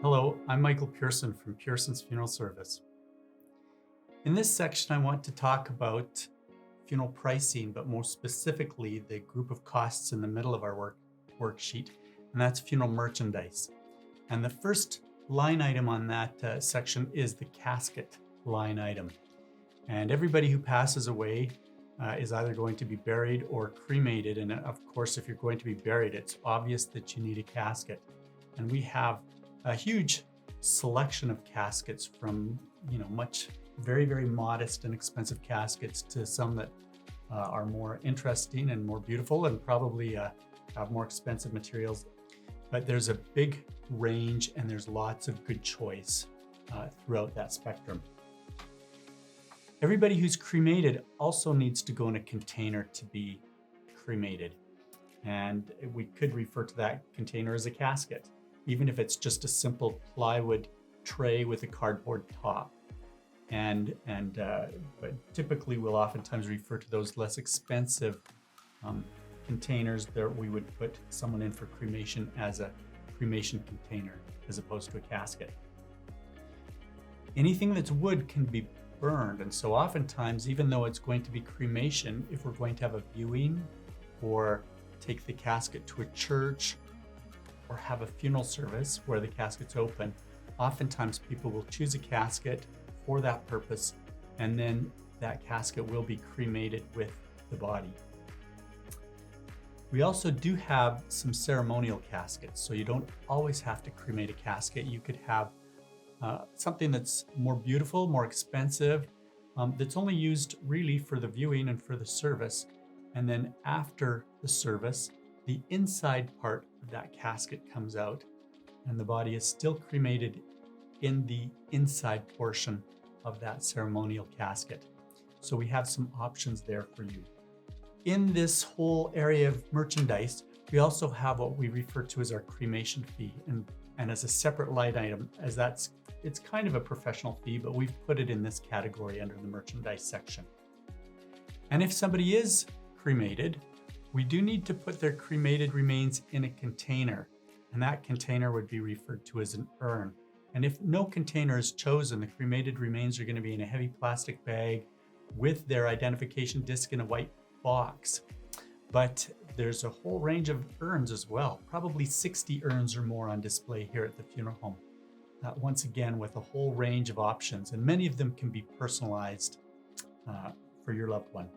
Hello, I'm Michael Pierson from Pierson's Funeral Service. In this section, I want to talk about funeral pricing, but more specifically, the group of costs in the middle of our worksheet, and that's funeral merchandise. And the first line item on that section is the casket line item. And everybody who passes away is either going to be buried or cremated. And of course, if you're going to be buried, it's obvious that you need a casket. And we have a huge selection of caskets from, very, very modest and expensive caskets to some that are more interesting and more beautiful and probably have more expensive materials. But there's a big range and there's lots of good choice throughout that spectrum. Everybody who's cremated also needs to go in a container to be cremated. And we could refer to that container as a casket, even if it's just a simple plywood tray with a cardboard top. But typically we'll oftentimes refer to those less expensive containers that we would put someone in for cremation as a cremation container as opposed to a casket. Anything that's wood can be burned, and so oftentimes, even though it's going to be cremation, if we're going to have a viewing or take the casket to a church or have a funeral service where the casket's open, oftentimes people will choose a casket for that purpose, and then that casket will be cremated with the body. We also do have some ceremonial caskets, so you don't always have to cremate a casket. You could have something that's more beautiful, more expensive, that's only used really for the viewing and for the service. And then after the service, the inside part of that casket comes out and the body is still cremated in the inside portion of that ceremonial casket. So we have some options there for you. In this whole area of merchandise, we also have what we refer to as our cremation fee, and as a separate line item, as it's kind of a professional fee, but we've put it in this category under the merchandise section. And if somebody is cremated, we do need to put their cremated remains in a container, and that container would be referred to as an urn. And if no container is chosen, the cremated remains are going to be in a heavy plastic bag with their identification disc in a white box. But there's a whole range of urns as well, probably 60 urns or more on display here at the funeral home. Once again, with a whole range of options, and many of them can be personalized for your loved one.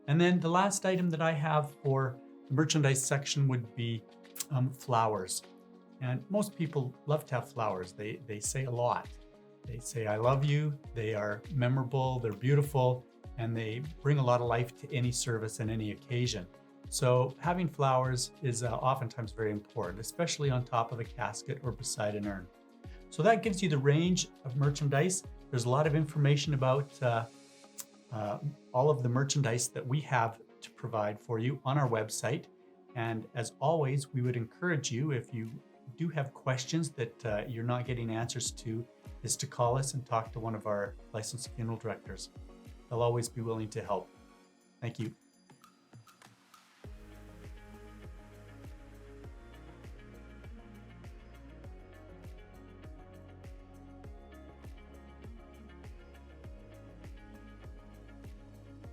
And then the last item that I have for the merchandise section would be flowers. And most people love to have flowers. They say a lot. They say, "I love you." They are memorable, they're beautiful, and they bring a lot of life to any service and any occasion. So having flowers is oftentimes very important, especially on top of a casket or beside an urn. So that gives you the range of merchandise. There's a lot of information about all of the merchandise that we have to provide for you on our website. And as always, we would encourage you, if you do have questions that you're not getting answers to, is to call us and talk to one of our licensed funeral directors. They'll always be willing to help. Thank you.